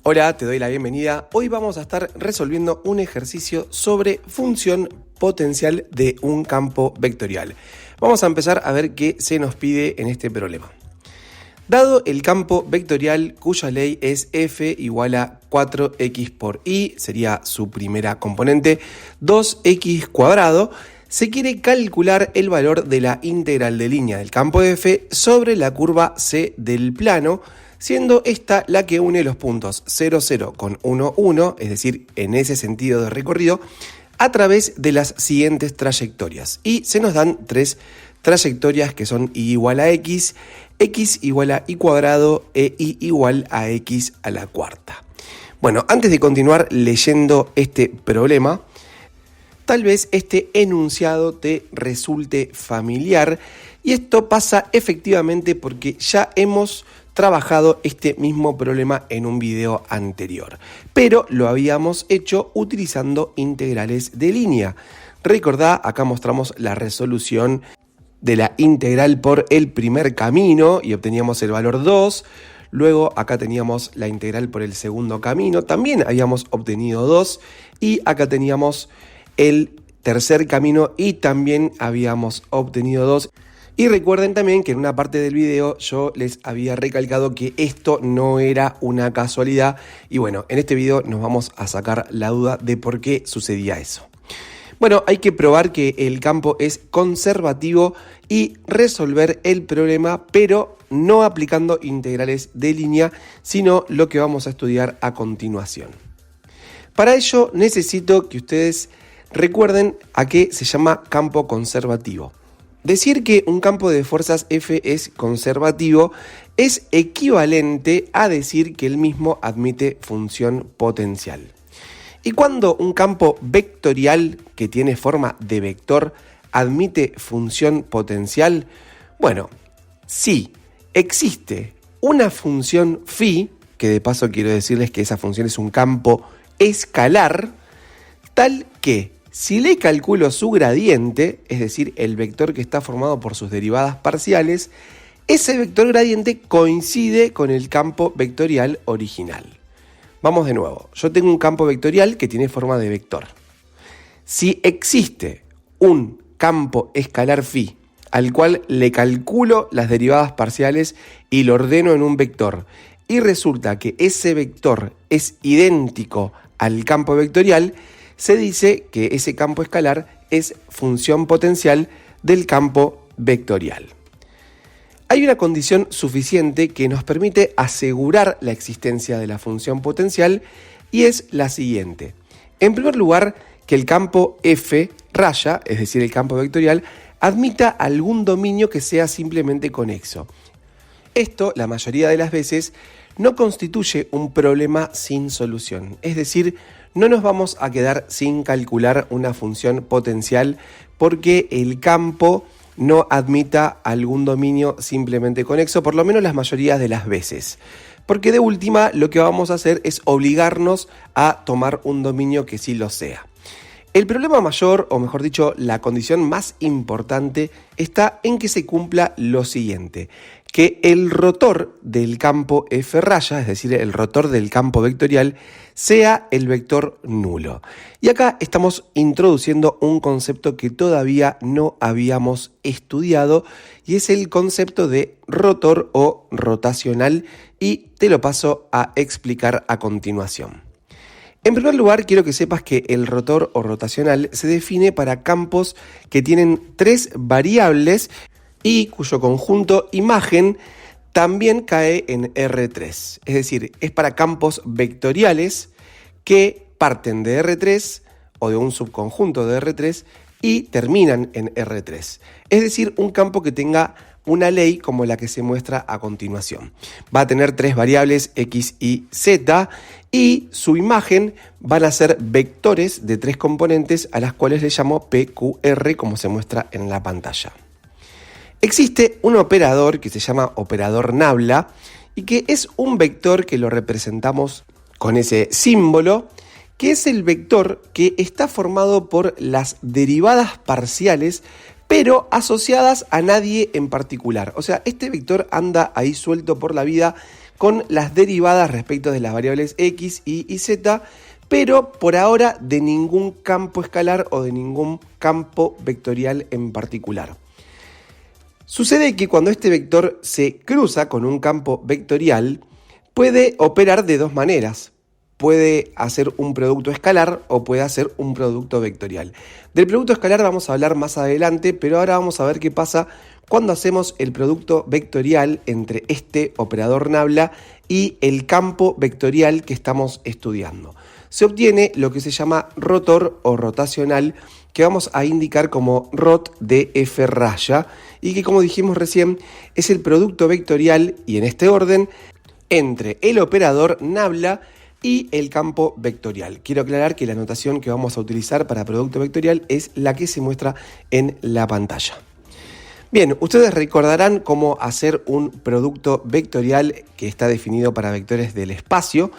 Hola, te doy la bienvenida. Hoy vamos a estar resolviendo un ejercicio sobre función potencial de un campo vectorial. Vamos a empezar a ver qué se nos pide en este problema. Dado el campo vectorial cuya ley es f igual a 4x por y, sería su primera componente, 2x cuadrado, se quiere calcular el valor de la integral de línea del campo f sobre la curva C del plano, siendo esta la que une los puntos 0, 0 con 1, 1, es decir, en ese sentido de recorrido, a través de las siguientes trayectorias. Y se nos dan tres trayectorias que son y igual a x, x igual a y cuadrado e y igual a x a la cuarta. Bueno, antes de continuar leyendo este problema, tal vez este enunciado te resulte familiar, y esto pasa efectivamente porque ya hemos trabajado este mismo problema en un video anterior, pero lo habíamos hecho utilizando integrales de línea. Recordá, acá mostramos la resolución de la integral por el primer camino y obteníamos el valor 2. Luego acá teníamos la integral por el segundo camino, también habíamos obtenido 2. Y acá teníamos el tercer camino y también habíamos obtenido 2. Y recuerden también que en una parte del video yo les había recalcado que esto no era una casualidad. Y bueno, en este video nos vamos a sacar la duda de por qué sucedía eso. Bueno, hay que probar que el campo es conservativo y resolver el problema, pero no aplicando integrales de línea, sino lo que vamos a estudiar a continuación. Para ello necesito que ustedes recuerden a qué se llama campo conservativo. Decir que un campo de fuerzas F es conservativo es equivalente a decir que el mismo admite función potencial. Y cuando un campo vectorial que tiene forma de vector admite función potencial, bueno, si existe una función phi, que de paso quiero decirles que esa función es un campo escalar, tal que si le calculo su gradiente, es decir, el vector que está formado por sus derivadas parciales, ese vector gradiente coincide con el campo vectorial original. Vamos de nuevo, yo tengo un campo vectorial que tiene forma de vector. Si existe un campo escalar phi al cual le calculo las derivadas parciales y lo ordeno en un vector, y resulta que ese vector es idéntico al campo vectorial, se dice que ese campo escalar es función potencial del campo vectorial. Hay una condición suficiente que nos permite asegurar la existencia de la función potencial, y es la siguiente. En primer lugar, que el campo F raya, es decir, el campo vectorial, admita algún dominio que sea simplemente conexo. Esto, la mayoría de las veces, no constituye un problema sin solución. Es decir, no nos vamos a quedar sin calcular una función potencial porque el campo no admita algún dominio simplemente conexo, por lo menos las mayorías de las veces. Porque de última lo que vamos a hacer es obligarnos a tomar un dominio que sí lo sea. El problema mayor, o mejor dicho, la condición más importante, está en que se cumpla lo siguiente: que el rotor del campo F raya, es decir, el rotor del campo vectorial, sea el vector nulo. Y acá estamos introduciendo un concepto que todavía no habíamos estudiado, y es el concepto de rotor o rotacional, y te lo paso a explicar a continuación. En primer lugar, quiero que sepas que el rotor o rotacional se define para campos que tienen tres variables y cuyo conjunto imagen también cae en R3. Es decir, es para campos vectoriales que parten de R3 o de un subconjunto de R3 y terminan en R3. Es decir, un campo que tenga una ley como la que se muestra a continuación. Va a tener tres variables x, y, z, y su imagen van a ser vectores de tres componentes a las cuales le llamo PQR, como se muestra en la pantalla. Existe un operador que se llama operador nabla y que es un vector que lo representamos con ese símbolo, que es el vector que está formado por las derivadas parciales pero asociadas a nadie en particular. O sea, este vector anda ahí suelto por la vida con las derivadas respecto de las variables x, y z, pero por ahora de ningún campo escalar o de ningún campo vectorial en particular. Sucede que cuando este vector se cruza con un campo vectorial, puede operar de dos maneras. Puede hacer un producto escalar o puede hacer un producto vectorial. Del producto escalar vamos a hablar más adelante, pero ahora vamos a ver qué pasa cuando hacemos el producto vectorial entre este operador nabla y el campo vectorial que estamos estudiando. Se obtiene lo que se llama rotor o rotacional, que vamos a indicar como rot de f raya, y que, como dijimos recién, es el producto vectorial, y en este orden, entre el operador nabla y el campo vectorial. Quiero aclarar que la notación que vamos a utilizar para producto vectorial es la que se muestra en la pantalla. Bien, ustedes recordarán cómo hacer un producto vectorial que está definido para vectores del espacio,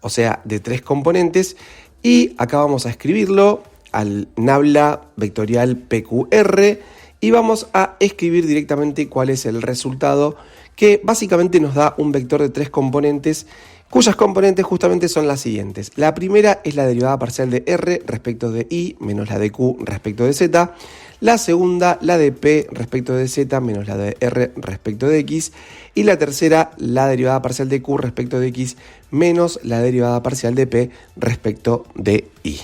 o sea, de 3 componentes, y acá vamos a escribirlo al nabla vectorial PQR y vamos a escribir directamente cuál es el resultado, que básicamente nos da un vector de 3 componentes, cuyas componentes justamente son las siguientes. La primera es la derivada parcial de R respecto de I menos la de Q respecto de Z. La segunda, la de P respecto de Z menos la de R respecto de X. Y la tercera, la derivada parcial de Q respecto de X menos la derivada parcial de P respecto de Y.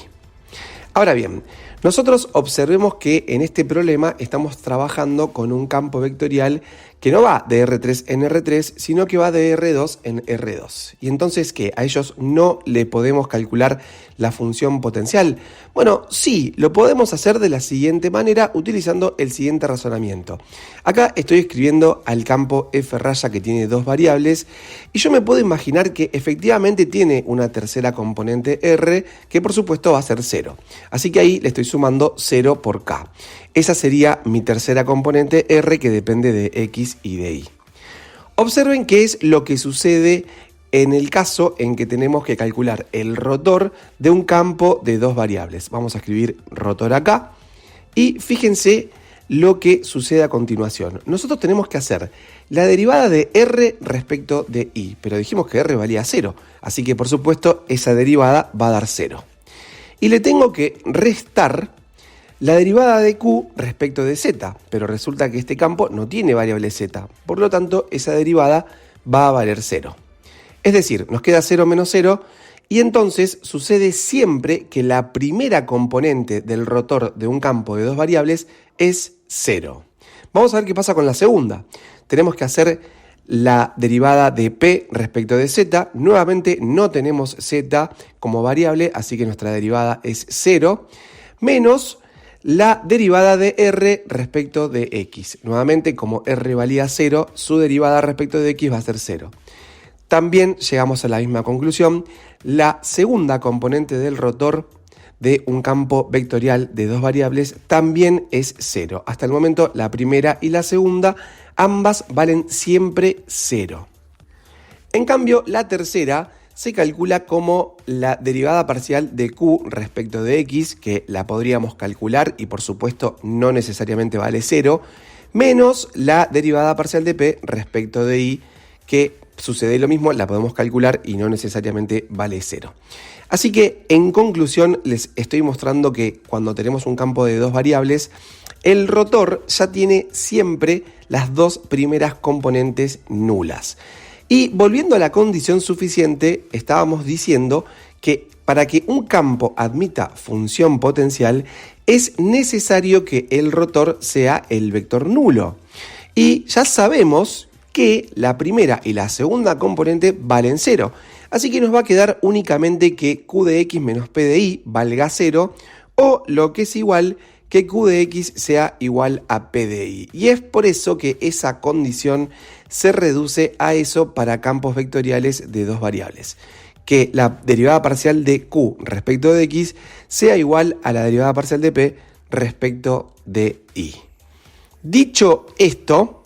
Ahora bien, nosotros observemos que en este problema estamos trabajando con un campo vectorial que no va de R3 en R3, sino que va de R2 en R2. Y entonces, ¿qué? ¿A ellos no le podemos calcular la función potencial? Bueno, sí, lo podemos hacer de la siguiente manera, utilizando el siguiente razonamiento. Acá estoy escribiendo al campo f raya que tiene 2 variables, y yo me puedo imaginar que efectivamente tiene una tercera componente R, que por supuesto va a ser 0. Así que ahí le estoy sumando 0 por k. Esa sería mi tercera componente R, que depende de X y de Y. Observen qué es lo que sucede en el caso en que tenemos que calcular el rotor de un campo de 2 variables. Vamos a escribir rotor acá y fíjense lo que sucede a continuación. Nosotros tenemos que hacer la derivada de R respecto de Y, pero dijimos que R valía 0, así que por supuesto esa derivada va a dar 0. Y le tengo que restar la derivada de Q respecto de Z, pero resulta que este campo no tiene variable Z, por lo tanto esa derivada va a valer 0. Es decir, nos queda 0 menos 0, y entonces sucede siempre que la primera componente del rotor de un campo de 2 variables es 0. Vamos a ver qué pasa con la segunda. Tenemos que hacer la derivada de P respecto de Z. Nuevamente no tenemos Z como variable, así que nuestra derivada es 0, menos la derivada de R respecto de X. Nuevamente, como R valía 0, su derivada respecto de X va a ser 0. También llegamos a la misma conclusión. La segunda componente del rotor de un campo vectorial de 2 variables también es 0. Hasta el momento, la primera y la segunda, ambas valen siempre 0. En cambio, la tercera se calcula como la derivada parcial de Q respecto de X, que la podríamos calcular y por supuesto no necesariamente vale 0, menos la derivada parcial de P respecto de Y, que sucede lo mismo, la podemos calcular y no necesariamente vale 0. Así que, en conclusión, les estoy mostrando que cuando tenemos un campo de 2 variables, el rotor ya tiene siempre las 2 primeras componentes nulas. Y volviendo a la condición suficiente, estábamos diciendo que para que un campo admita función potencial, es necesario que el rotor sea el vector nulo. Y ya sabemos que la primera y la segunda componente valen 0. Así que nos va a quedar únicamente que Q de X menos P de Y valga 0, o lo que es igual, que Q de X sea igual a P de Y. Y es por eso que esa condición se reduce a eso para campos vectoriales de 2 variables. Que la derivada parcial de Q respecto de X sea igual a la derivada parcial de P respecto de Y. Dicho esto,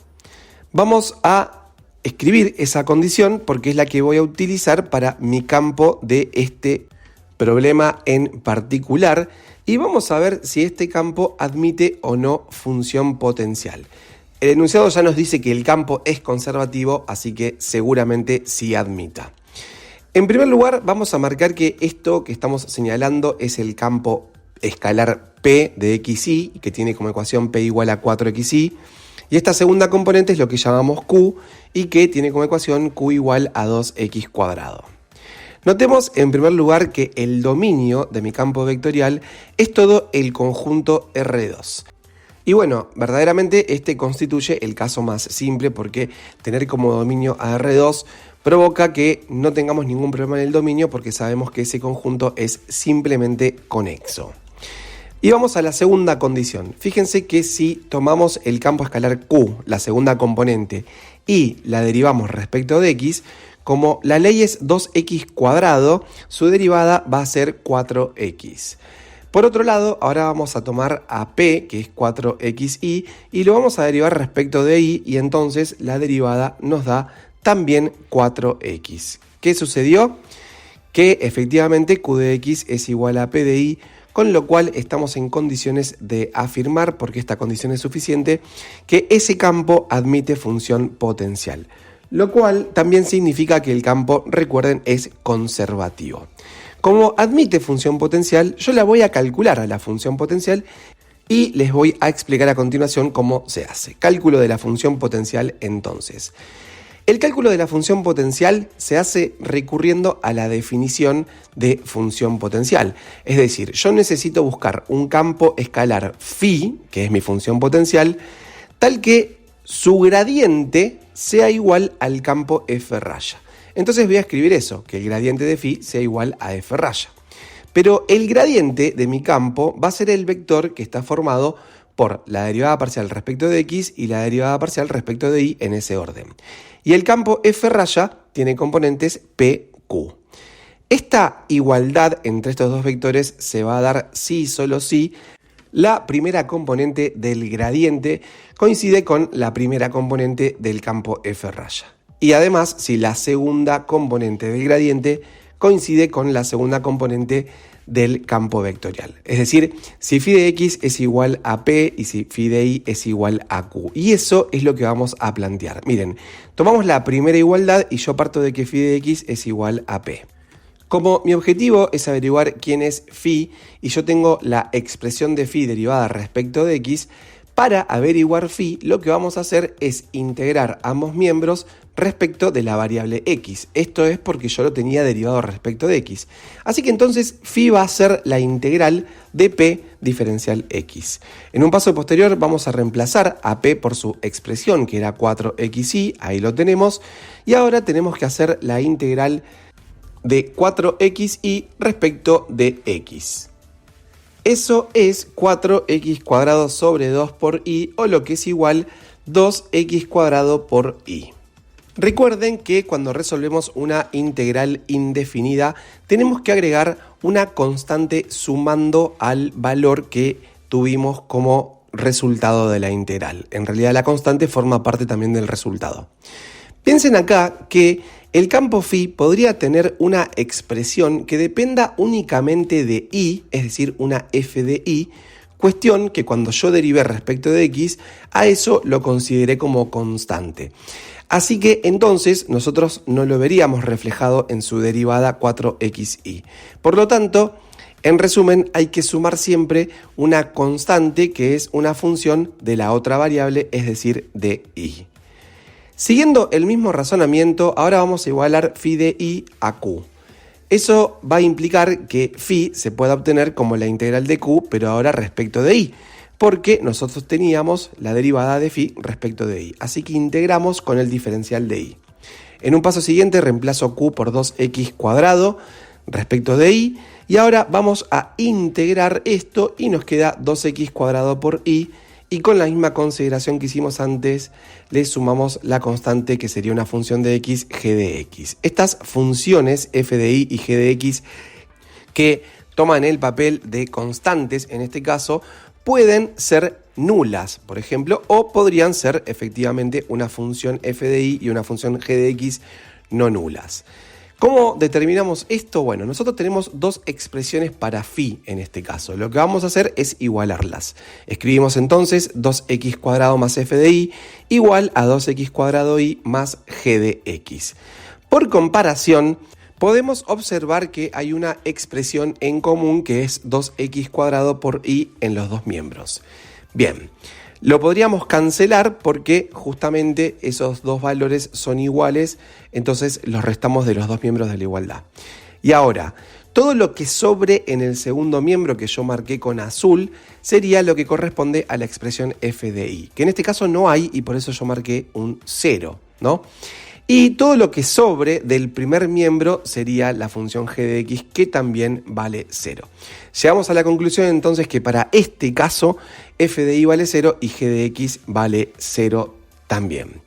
vamos a escribir esa condición porque es la que voy a utilizar para mi campo de este problema en particular, y vamos a ver si este campo admite o no función potencial. El enunciado ya nos dice que el campo es conservativo, así que seguramente sí admita. En primer lugar, vamos a marcar que esto que estamos señalando es el campo escalar P de xy, que tiene como ecuación P igual a 4xy. Y esta segunda componente es lo que llamamos Q y que tiene como ecuación Q igual a 2x cuadrado. Notemos en primer lugar que el dominio de mi campo vectorial es todo el conjunto R2. Y bueno, verdaderamente este constituye el caso más simple porque tener como dominio a R2 provoca que no tengamos ningún problema en el dominio porque sabemos que ese conjunto es simplemente conexo. Y vamos a la segunda condición. Fíjense que si tomamos el campo escalar Q, la segunda componente, y la derivamos respecto de x, como la ley es 2x cuadrado, su derivada va a ser 4x. Por otro lado, ahora vamos a tomar a P, que es 4xy, y lo vamos a derivar respecto de y, y entonces la derivada nos da también 4x. ¿Qué sucedió? Que efectivamente Q de x es igual a P de y, con lo cual estamos en condiciones de afirmar, porque esta condición es suficiente, que ese campo admite función potencial. Lo cual también significa que el campo, recuerden, es conservativo. Como admite función potencial, yo la voy a calcular a la función potencial y les voy a explicar a continuación cómo se hace. Cálculo de la función potencial entonces. El cálculo de la función potencial se hace recurriendo a la definición de función potencial. Es decir, yo necesito buscar un campo escalar phi, que es mi función potencial, tal que su gradiente sea igual al campo f raya. Entonces voy a escribir eso, que el gradiente de phi sea igual a f raya. Pero el gradiente de mi campo va a ser el vector que está formado por la derivada parcial respecto de x y la derivada parcial respecto de y en ese orden. Y el campo f raya tiene componentes pq. Esta igualdad entre estos dos vectores se va a dar si y solo si la primera componente del gradiente coincide con la primera componente del campo f raya. Y además si la segunda componente del gradiente coincide con la segunda componente del campo vectorial. Es decir, si phi de x es igual a p y si phi de y es igual a q. Y eso es lo que vamos a plantear. Miren, tomamos la primera igualdad y yo parto de que phi de x es igual a p. Como mi objetivo es averiguar quién es phi y yo tengo la expresión de phi derivada respecto de x, para averiguar phi lo que vamos a hacer es integrar ambos miembros respecto de la variable x. Esto es porque yo lo tenía derivado respecto de x. Así que entonces phi va a ser la integral de p diferencial x. En un paso posterior vamos a reemplazar a p por su expresión que era 4xy, ahí lo tenemos. Y ahora tenemos que hacer la integral de 4xy respecto de x. Eso es 4x cuadrado sobre 2 por y, o lo que es igual 2x cuadrado por y. Recuerden que cuando resolvemos una integral indefinida tenemos que agregar una constante sumando al valor que tuvimos como resultado de la integral. En realidad la constante forma parte también del resultado. Piensen acá que el campo phi podría tener una expresión que dependa únicamente de y, es decir, una f de y, cuestión que cuando yo derivé respecto de x, a eso lo consideré como constante. Así que entonces nosotros no lo veríamos reflejado en su derivada 4xy. Por lo tanto, en resumen, hay que sumar siempre una constante que es una función de la otra variable, es decir, de y. Siguiendo el mismo razonamiento, ahora vamos a igualar phi de y a q. Eso va a implicar que phi se pueda obtener como la integral de q, pero ahora respecto de y, porque nosotros teníamos la derivada de phi respecto de y. Así que integramos con el diferencial de y. En un paso siguiente reemplazo q por 2x cuadrado respecto de y, y ahora vamos a integrar esto y nos queda 2x cuadrado por y, y con la misma consideración que hicimos antes, le sumamos la constante que sería una función de x, g de x. Estas funciones, f de y y g de x, que toman el papel de constantes, en este caso, pueden ser nulas, por ejemplo, o podrían ser efectivamente una función f de y y una función g de x no nulas. ¿Cómo determinamos esto? Bueno, nosotros tenemos dos expresiones para phi en este caso. Lo que vamos a hacer es igualarlas. Escribimos entonces 2x² más f de y igual a 2x² y más g de x. Por comparación, podemos observar que hay una expresión en común que es 2x² por y en los dos miembros. Bien, lo podríamos cancelar porque justamente esos dos valores son iguales, entonces los restamos de los dos miembros de la igualdad. Y ahora, todo lo que sobre en el segundo miembro que yo marqué con azul sería lo que corresponde a la expresión f de y, que en este caso no hay y por eso yo marqué un 0, ¿no? Y todo lo que sobre del primer miembro sería la función g de x, que también vale 0. Llegamos a la conclusión entonces que para este caso f de y vale 0 y g de x vale 0 también.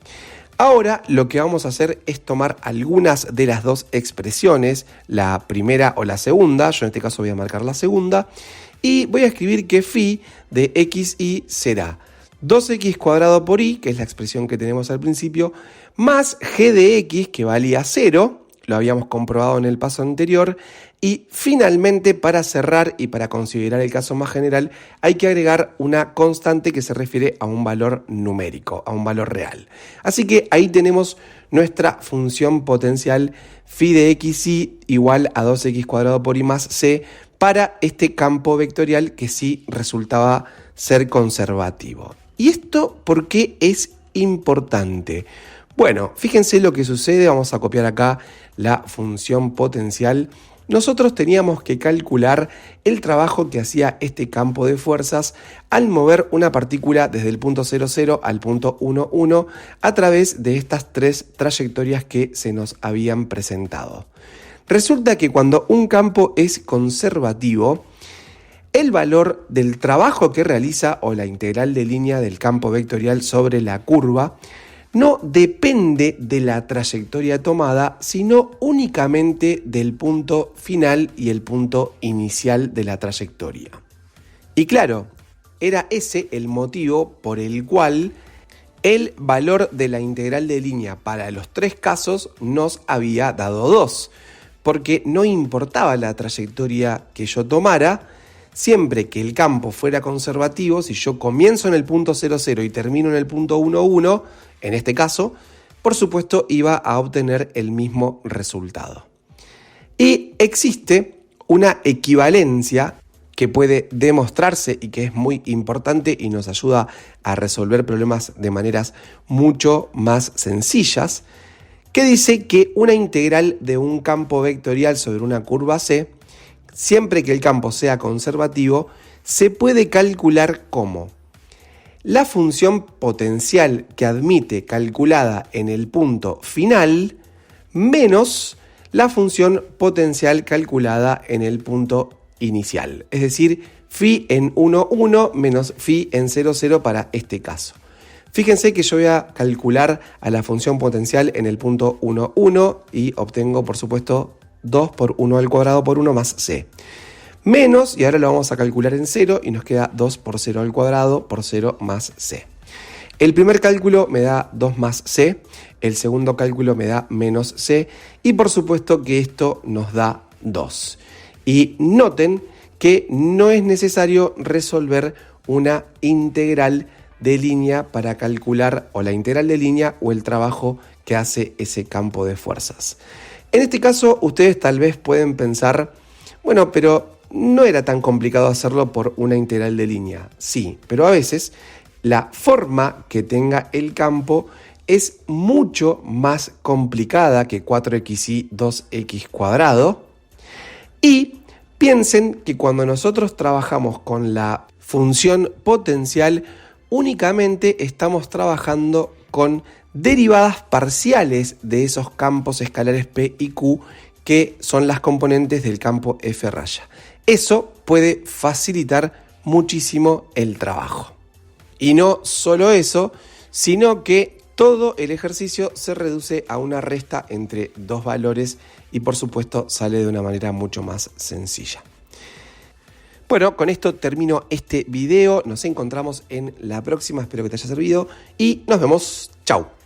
Ahora lo que vamos a hacer es tomar algunas de las dos expresiones, la primera o la segunda, yo en este caso voy a marcar la segunda, y voy a escribir que phi de xy será 2x² por y, que es la expresión que tenemos al principio, más g de x, que valía 0, lo habíamos comprobado en el paso anterior, y finalmente, para cerrar y para considerar el caso más general, hay que agregar una constante que se refiere a un valor numérico, a un valor real. Así que ahí tenemos nuestra función potencial phi de xy igual a 2x² por y más c para este campo vectorial que sí resultaba ser conservativo. ¿Y esto por qué es importante? Bueno, fíjense lo que sucede, vamos a copiar acá la función potencial. Nosotros teníamos que calcular el trabajo que hacía este campo de fuerzas al mover una partícula desde el punto 0, 0 al punto 1, 1 a través de estas tres trayectorias que se nos habían presentado. Resulta que cuando un campo es conservativo, el valor del trabajo que realiza o la integral de línea del campo vectorial sobre la curva no depende de la trayectoria tomada, sino únicamente del punto final y el punto inicial de la trayectoria. Y claro, era ese el motivo por el cual el valor de la integral de línea para los tres casos nos había dado 2, porque no importaba la trayectoria que yo tomara, siempre que el campo fuera conservativo, si yo comienzo en el punto 0, 0 y termino en el punto 1, 1, en este caso, por supuesto iba a obtener el mismo resultado. Y existe una equivalencia que puede demostrarse y que es muy importante y nos ayuda a resolver problemas de maneras mucho más sencillas, que dice que una integral de un campo vectorial sobre una curva C, siempre que el campo sea conservativo, se puede calcular como la función potencial que admite calculada en el punto final menos la función potencial calculada en el punto inicial. Es decir, phi en 1, 1 menos phi en 0, 0 para este caso. Fíjense que yo voy a calcular a la función potencial en el punto 1, 1 y obtengo, por supuesto, 2 por 1 al cuadrado por 1 más c. Menos, y ahora lo vamos a calcular en 0 y nos queda 2 por 0 al cuadrado por 0 más c. El primer cálculo me da 2 más c, el segundo cálculo me da menos c y por supuesto que esto nos da 2. Y noten que no es necesario resolver una integral de línea para calcular o la integral de línea o el trabajo que hace ese campo de fuerzas. En este caso ustedes tal vez pueden pensar, bueno, pero no era tan complicado hacerlo por una integral de línea. Sí, pero a veces la forma que tenga el campo es mucho más complicada que 4xy 2x cuadrado. Y piensen que cuando nosotros trabajamos con la función potencial, únicamente estamos trabajando con derivadas parciales de esos campos escalares P y Q que son las componentes del campo F raya. Eso puede facilitar muchísimo el trabajo. Y no solo eso, sino que todo el ejercicio se reduce a una resta entre dos valores y por supuesto sale de una manera mucho más sencilla. Bueno, con esto termino este video. Nos encontramos en la próxima. Espero que te haya servido y nos vemos. Chau.